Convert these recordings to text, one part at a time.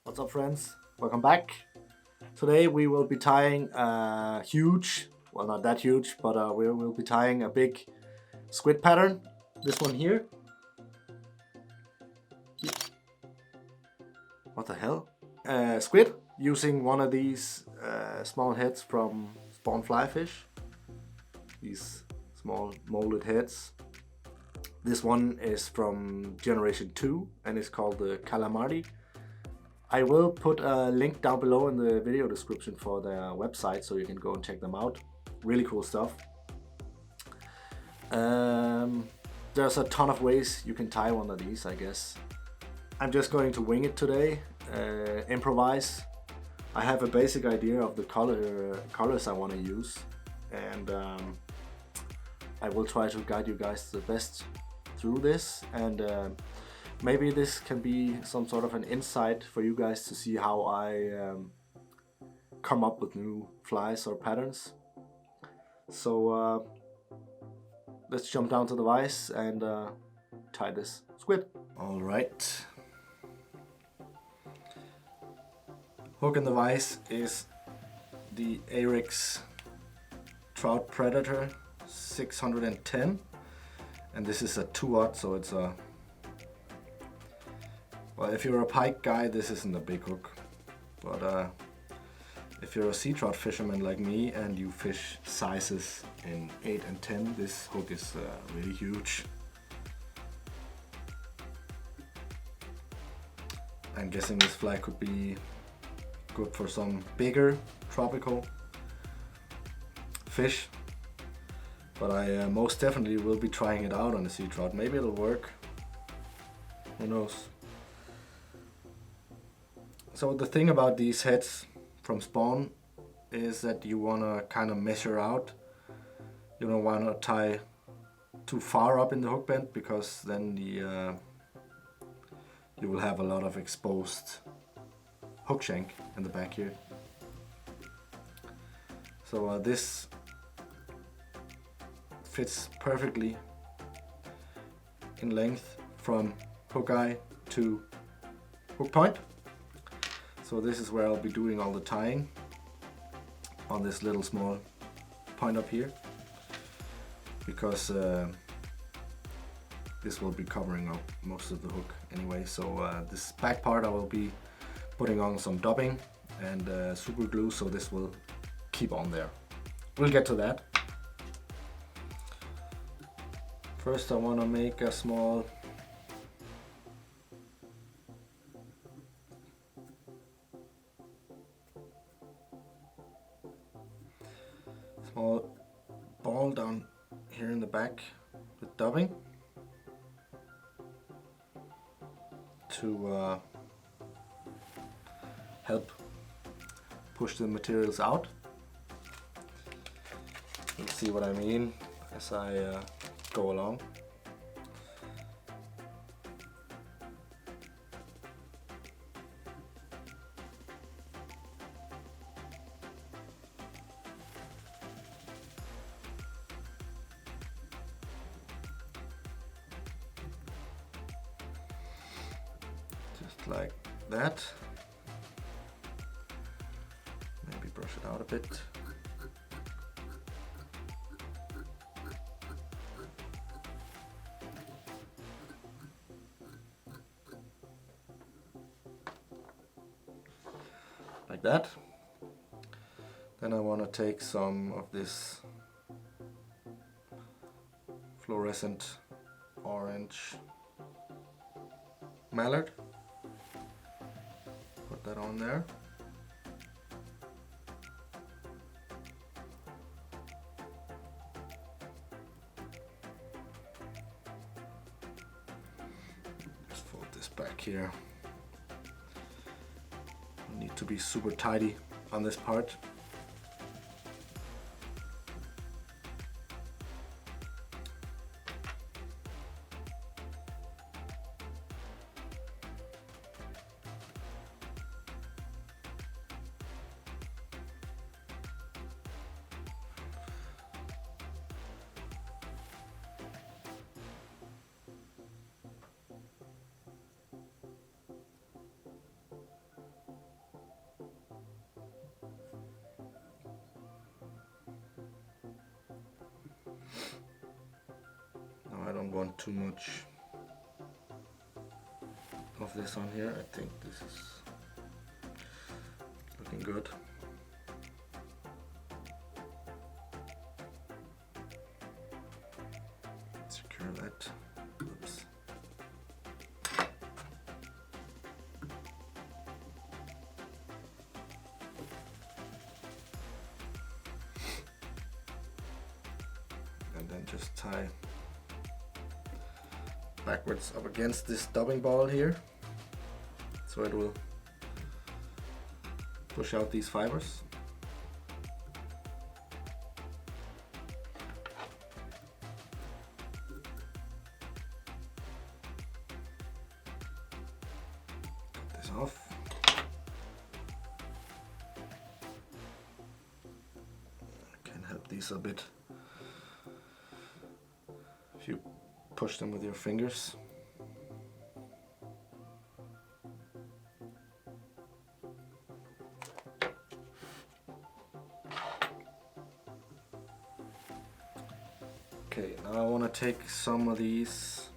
What's up, friends? Welcome back. Today we will be tying a huge, well, not that huge, but we will be tying a big squid pattern. This one here. What the hell? Squid using one of these small heads from spawn fly fish. These small molded heads. This one is from generation 2 and it's called the Cala Marty. I will put a link down below in the video description for their website so you can go and check them out. Really cool stuff. There's a ton of ways you can tie one of these, I guess. I'm just going to wing it today, improvise. I have a basic idea of the colors I want to use, and I will try to guide you guys the best through this, and maybe this can be some sort of an insight for you guys to see how I come up with new flies or patterns. So let's jump down to the vise and tie this squid. Alright. Hook in the vise is the Arix Trout Predator 610, and this is a 2/0, so it's a, well, if you're a pike guy, this isn't a big hook, but if you're a sea trout fisherman like me and you fish sizes in 8 and 10, this hook is really huge. I'm guessing this fly could be good for some bigger tropical fish, but I most definitely will be trying it out on a sea trout. Maybe it'll work, who knows. So the thing about these heads from spawn is that you want to kind of measure out. You don't want to tie too far up in the hook bend, because then you will have a lot of exposed hook shank in the back here. So this fits perfectly in length from hook eye to hook point. So this is where I'll be doing all the tying, on this little small point up here, because this will be covering up most of the hook anyway. So this back part I will be putting on some dubbing and super glue, so this will keep on there. We'll get to that. First I want to make a small ball down here in the back with dubbing to help push the materials out. You'll see what I mean as I go along. Just like that. Maybe brush it out a bit. Like that. Then I want to take some of this fluorescent orange mallard, put that on there. Just fold this back here. Need to be super tidy on this part. don't want too much of this on here. I think this is looking good. Secure that. Oops. And then just tie backwards up against this dubbing ball here, so it will push out these fibers. Cut this off. I can help these a bit if you push them with your fingers. Okay, now I want to take some of these.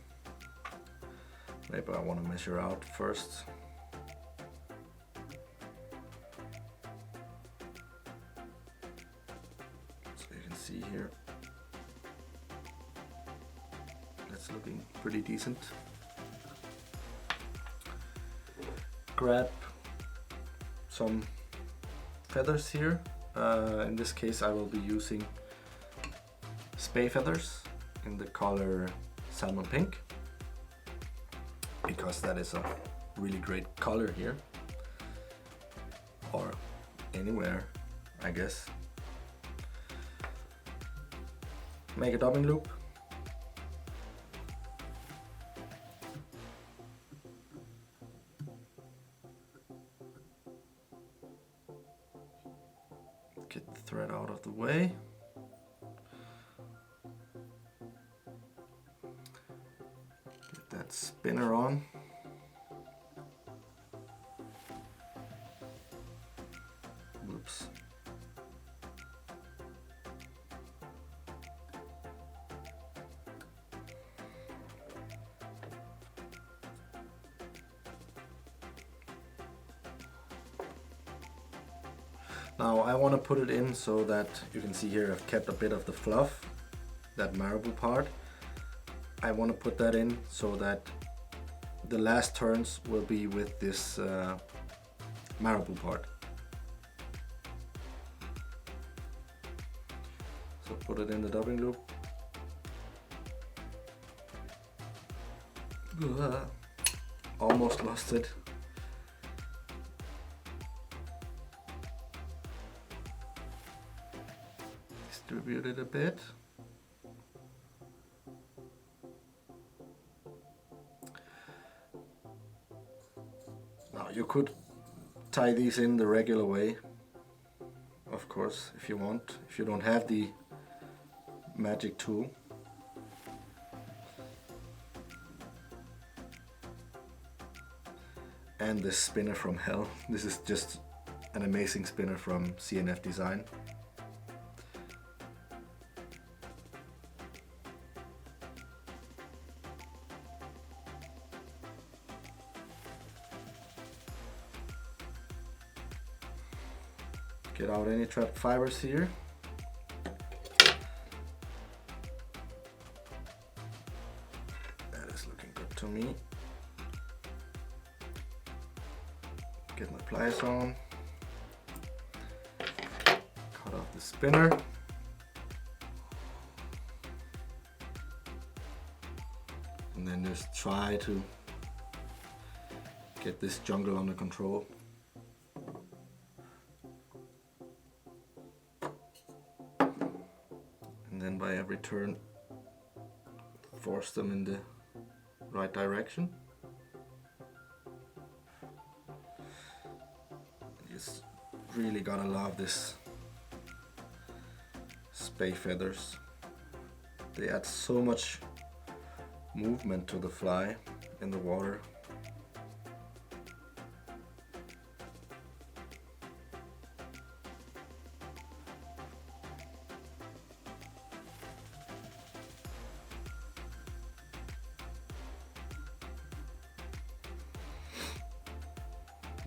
Maybe I want to measure out first. So you can see here, that's looking pretty decent. Grab some feathers here. In this case I will be using spay feathers in the color salmon pink, because that is a really great color here, or anywhere I guess. Make a dubbing loop. Get the thread out of the way. Get that spinner on. Whoops. Now I want to put it in so that you can see here I've kept a bit of the fluff, that marble part. I want to put that in so that the last turns will be with this marble part. So put it in the dubbing loop. Almost lost it. Distribute it a bit. Now you could tie these in the regular way, of course, if you want, if you don't have the magic tool. And this spinner from hell. This is just an amazing spinner from CNF Design. Get out any trapped fibers here. That is looking good to me. Get my pliers on. Cut off the spinner. And then just try to get this jungle under control. And then by every turn, force them in the right direction. You just really gotta love this spay feathers. They add so much movement to the fly in the water.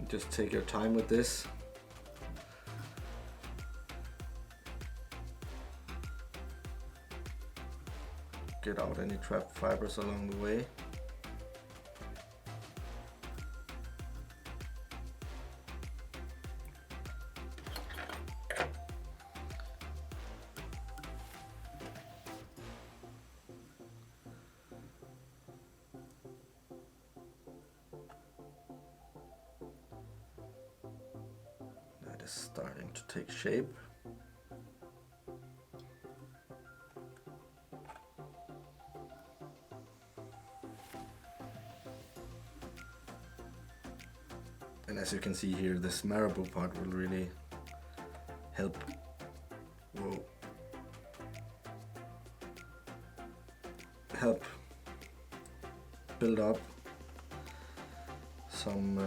Just take your time with this. Get out any trapped fibers along the way. That is starting to take shape. And as you can see here, this marabou part will really help. Whoa. Help build up some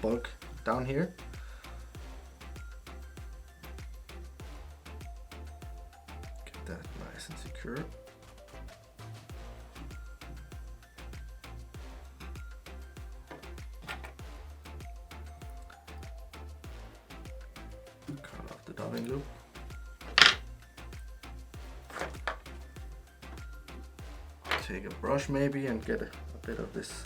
bulk down here. Get that nice and secure. Cut off the dubbing loop. Take a brush maybe and get a bit of this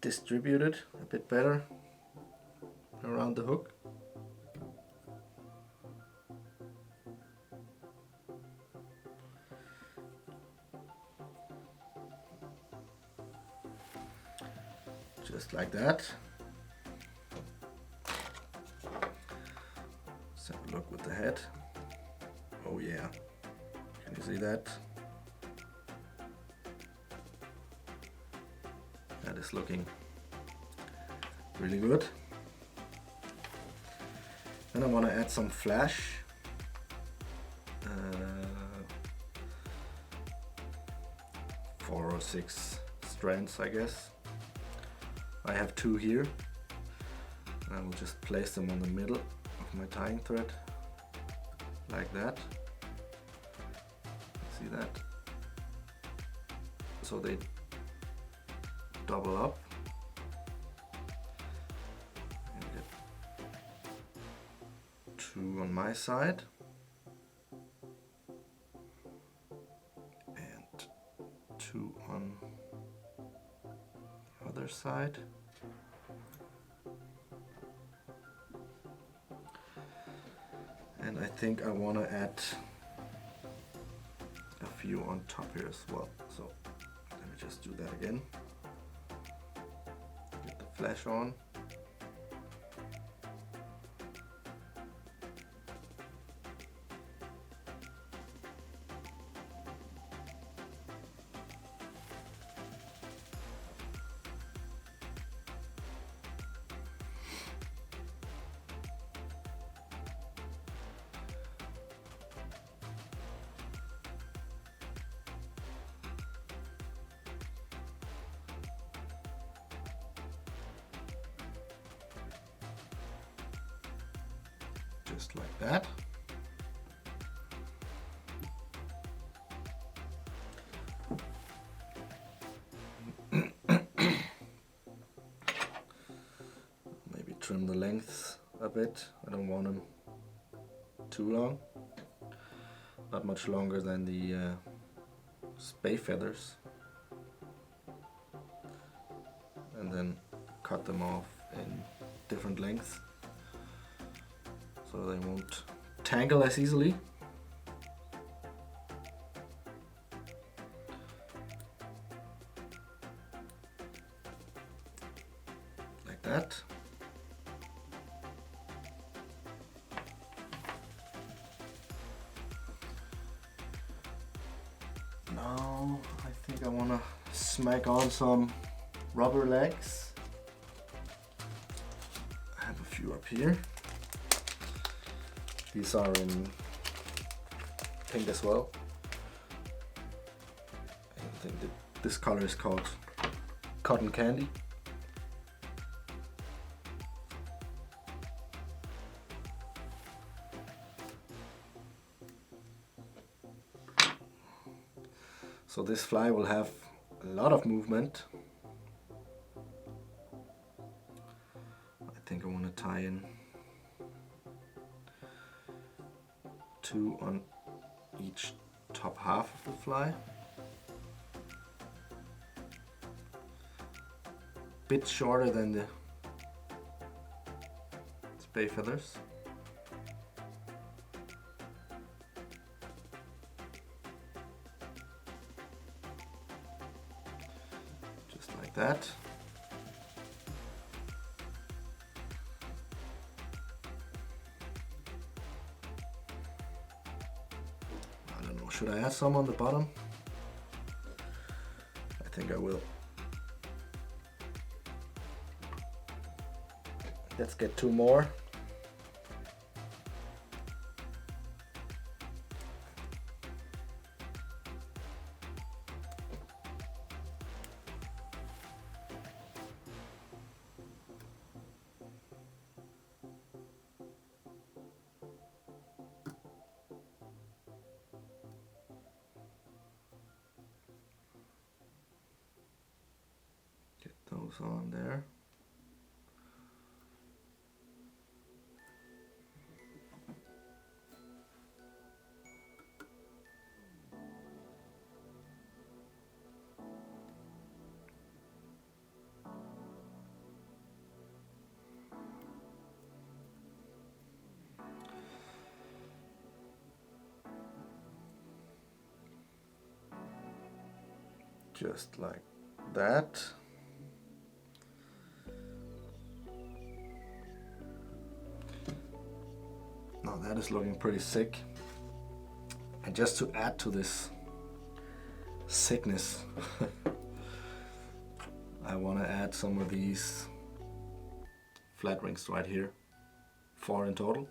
distributed a bit better around the hook. Just like that. Let's have a look with the head. Oh yeah, can you see that? That is looking really good. Then I want to add some flash. 4 or 6 strands, I guess. I have 2 here. And I will just place them on the middle of my tying thread, like that. See that? So they double up. And get 2 on my side and 2 on the other side. And I think I want to add a few on top here as well. So let me just do that again. Get the flash on. Just like that. Maybe trim the lengths a bit. I don't want them too long. Not much longer than the spay feathers. And then cut them off in different lengths, so they won't tangle as easily. Like that. Now I think I want to smack on some rubber legs. I have a few up here. These are in pink as well. I think that this color is called cotton candy. So this fly will have a lot of movement. I think I want to tie in 2 on each top half of the fly. Bit shorter than the spay feathers. Just like that. I don't know, should I add some on the bottom? I think I will. Let's get 2 more. Get those on there. Just like that. Now that is looking pretty sick. And just to add to this sickness, I want to add some of these flat rings right here. 4 in total.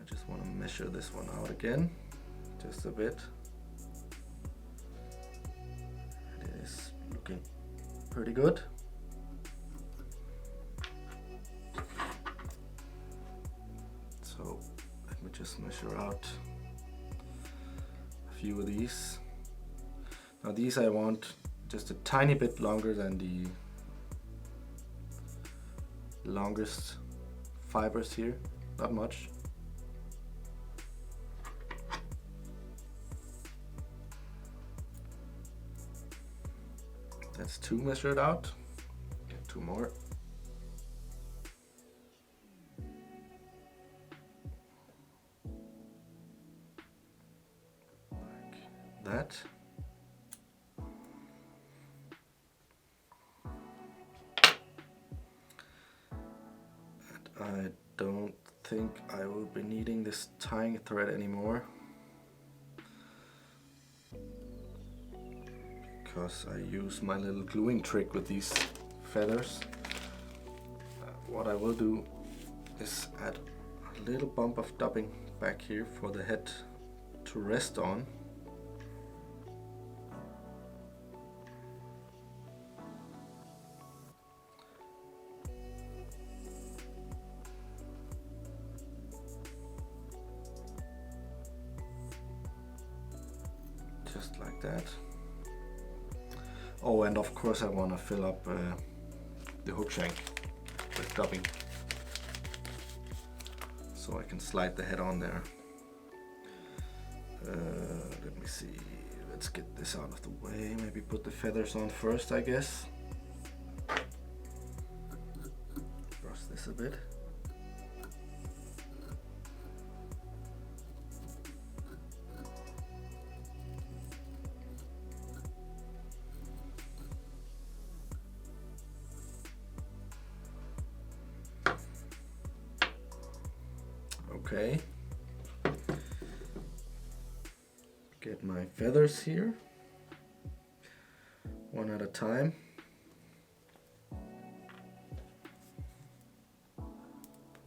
I just want to measure this one out again, just a bit. It is looking pretty good. So let me just measure out a few of these. Now these I want just a tiny bit longer than the longest fibers here, not much. That's 2 measured out. Get 2 more. Like that. I don't think I will be needing this tying thread anymore, because I use my little gluing trick with these feathers. What I will do is add a little bump of dubbing back here for the head to rest on. Just like that. Oh, and of course I want to fill up the hook shank with dubbing, so I can slide the head on there. Let me see, let's get this out of the way. Maybe put the feathers on first, I guess. Brush this a bit. Okay, get my feathers here, one at a time.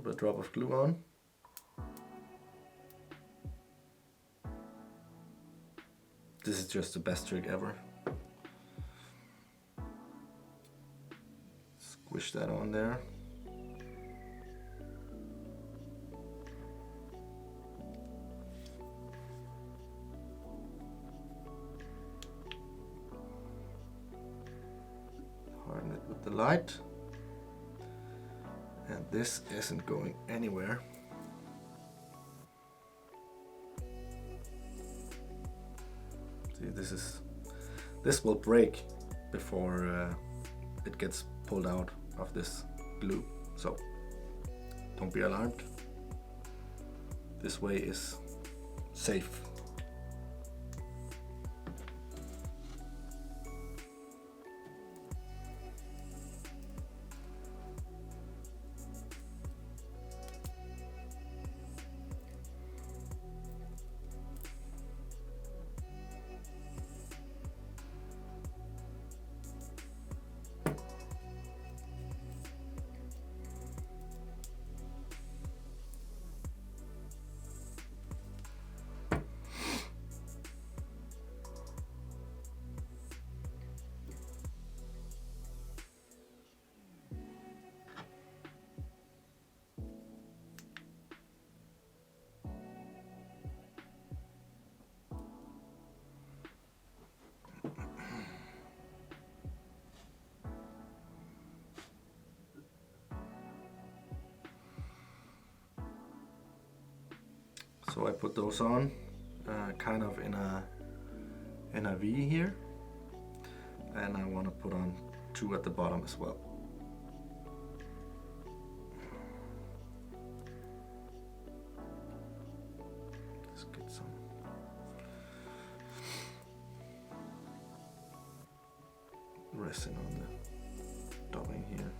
Put a drop of glue on. This is just the best trick ever. Squish that on there. light. And this isn't going anywhere. See, this will break before it gets pulled out of this glue. So don't be alarmed. This way is safe. So I put those on kind of in a V here, and I want to put on 2 at the bottom as well. Let's get some resin on the dubbing here.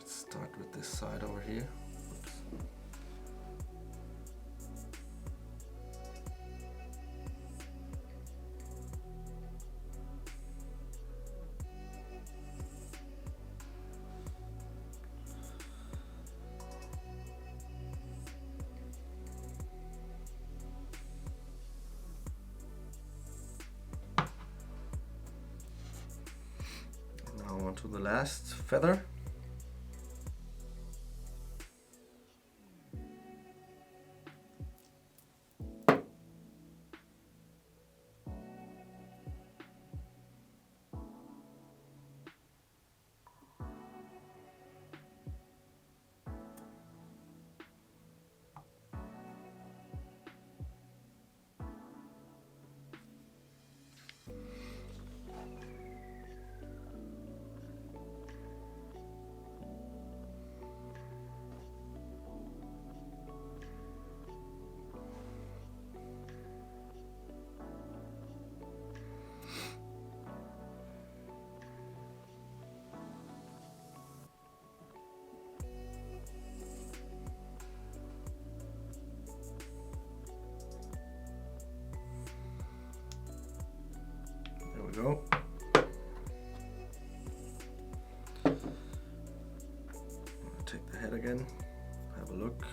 Start with this side over here. Oops. Now on to the last feather. There we go. Take the head again, have a look.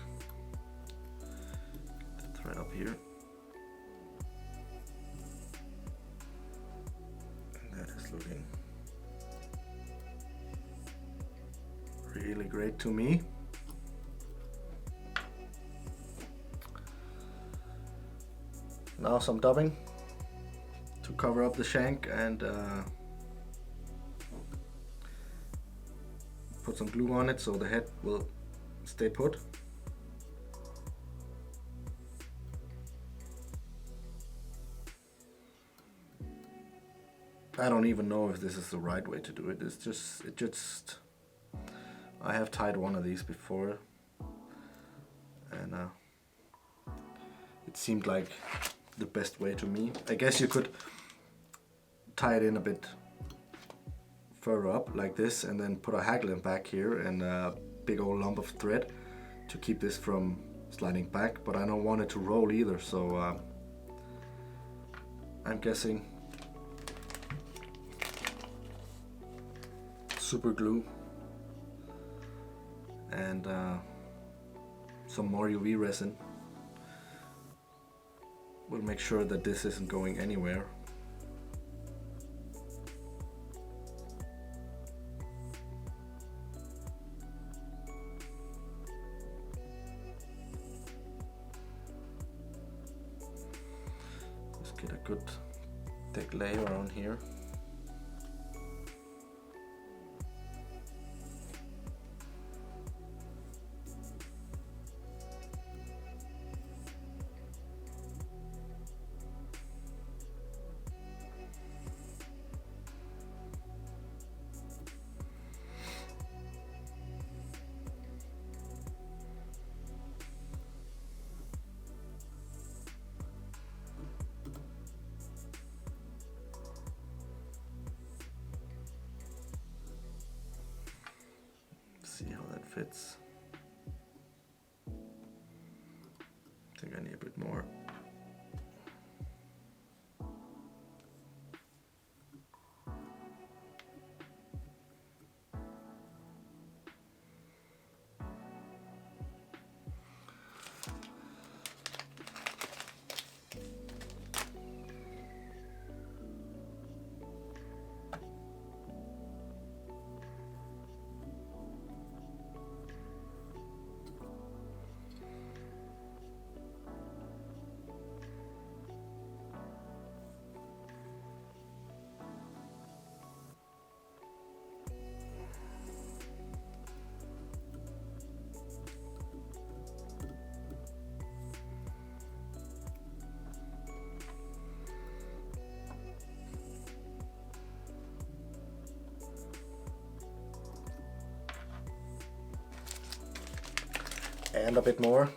Get the thread up here. And that is looking really great to me. Now some dubbing to cover up the shank and put some glue on it so the head will stay put. I don't even know if this is the right way to do it. It just I have tied one of these before and it seemed like the best way to me. I guess you could tie it in a bit further up like this and then put a haggling back here and a big old lump of thread to keep this from sliding back, but I don't want it to roll either, so I'm guessing super glue and some more UV resin will make sure that this isn't going anywhere. good thick layer on here. See how that fits. I think I need a bit more. And a bit more.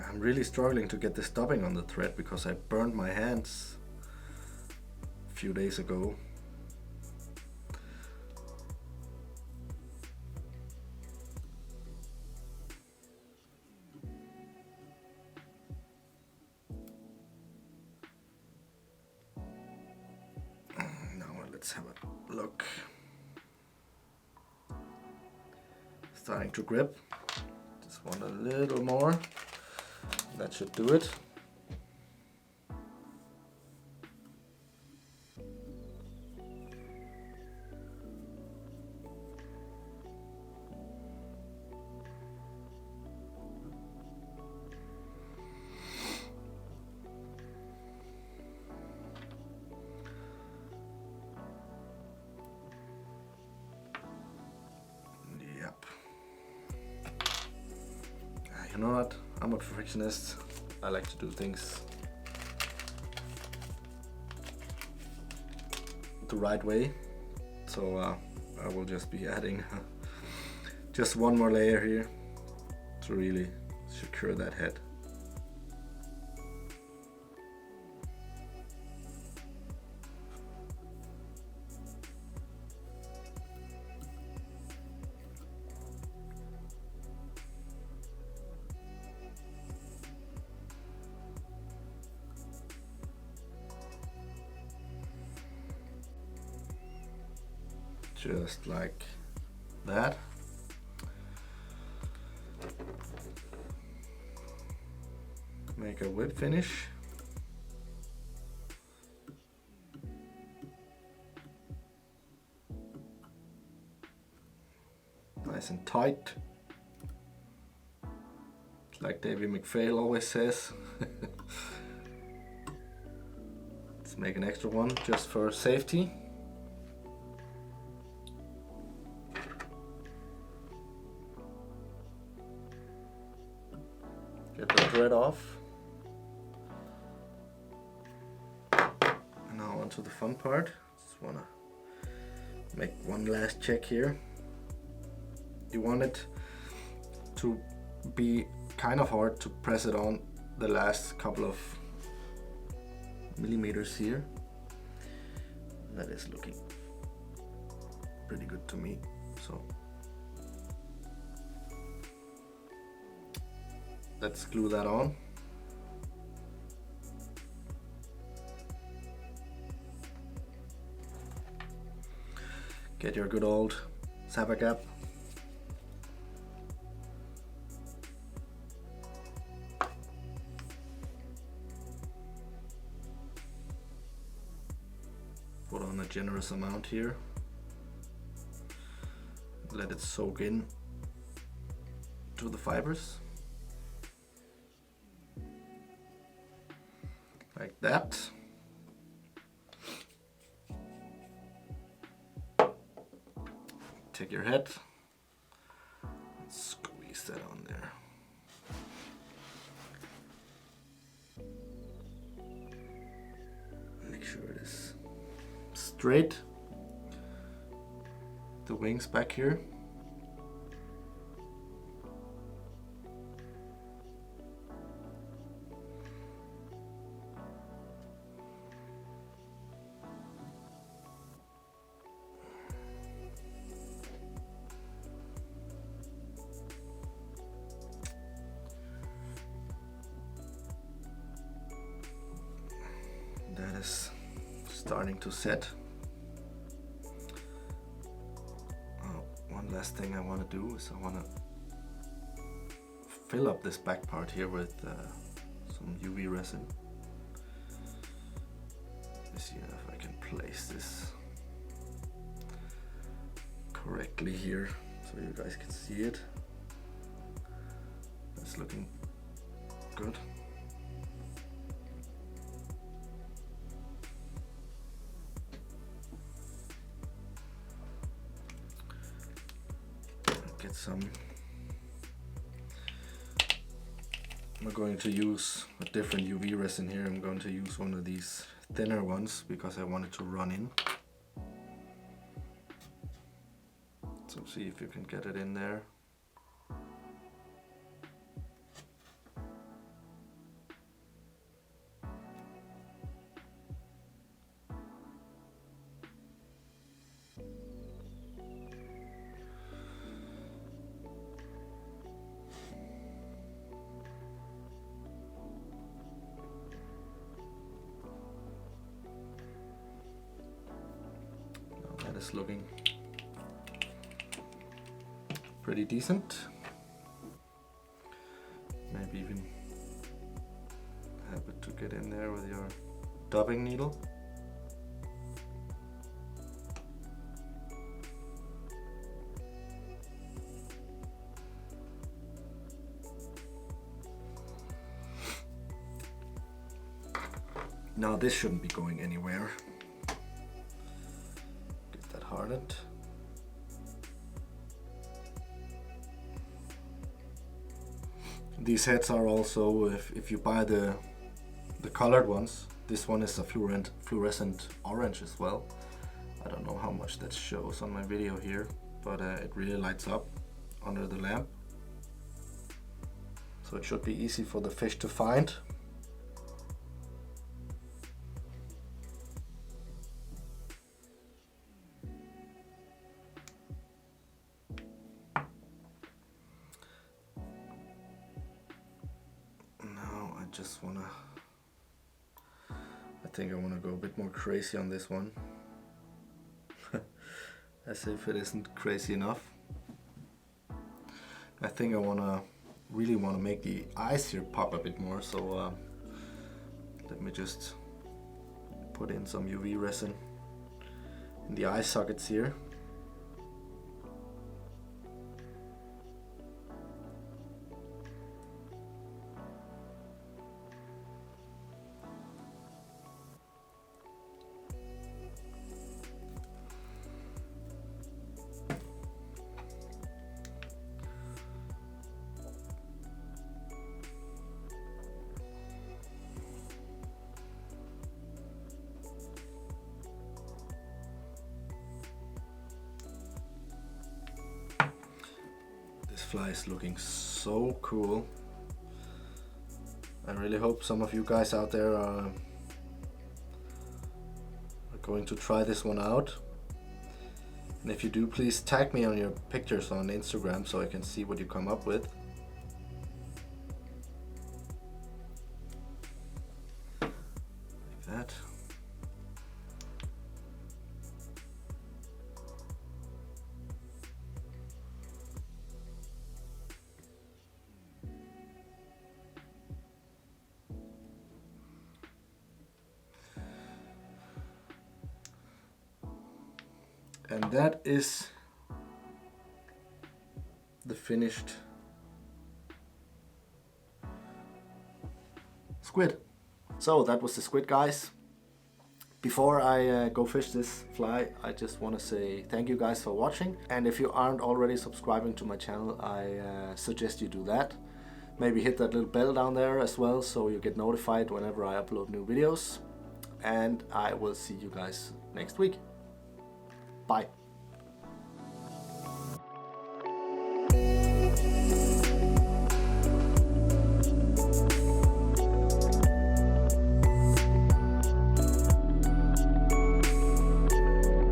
I'm really struggling to get the stopping on the thread because I burned my hands a few days ago. Let's have a look. Starting to grip. Just want a little more. That should do it. You know what? I'm a perfectionist. I like to do things the right way. So I will just be adding just one more layer here to really secure that head. Just like that. Make a whip finish. Nice and tight. Like Davy McPhail always says. Let's make an extra one just for safety. Get the thread off. Now onto the fun part. Just wanna make one last check here. You want it to be kind of hard to press it on the last couple of millimeters here. That is looking pretty good to me. So let's glue that on. Get your good old Zappa cap. put on a generous amount here. Let it soak in to the fibers. Like that. Take your head, squeeze that on there. Make sure it is straight. The wings back here. That is starting to set. One last thing I want to do is I want to fill up this back part here with some UV resin. Let's see if I can place this correctly here so you guys can see it. That's looking good. Get some. I'm going to use a different UV resin here. I'm going to use one of these thinner ones because I want it to run in. So see if you can get it in there. Is looking pretty decent. Maybe even have it to get in there with your dubbing needle. Now this shouldn't be going anywhere. Hardened. These heads are also, if you buy the colored ones, this one is a fluorescent orange as well. I don't know how much that shows on my video here, but it really lights up under the lamp. So it should be easy for the fish to find. Just wanna, I think I wanna go a bit more crazy on this one. As if it isn't crazy enough. I think I really wanna make the eyes here pop a bit more, so let me just put in some UV resin in the eye sockets here. Fly is looking so cool. I really hope some of you guys out there are going to try this one out. And if you do, please tag me on your pictures on Instagram so I can see what you come up with. Like that. And that is the finished squid. So that was the squid, guys. Before I go fish this fly, I just want to say thank you guys for watching. And if you aren't already subscribing to my channel, I suggest you do that. Maybe hit that little bell down there as well, so you get notified whenever I upload new videos. And I will see you guys next week. Bye.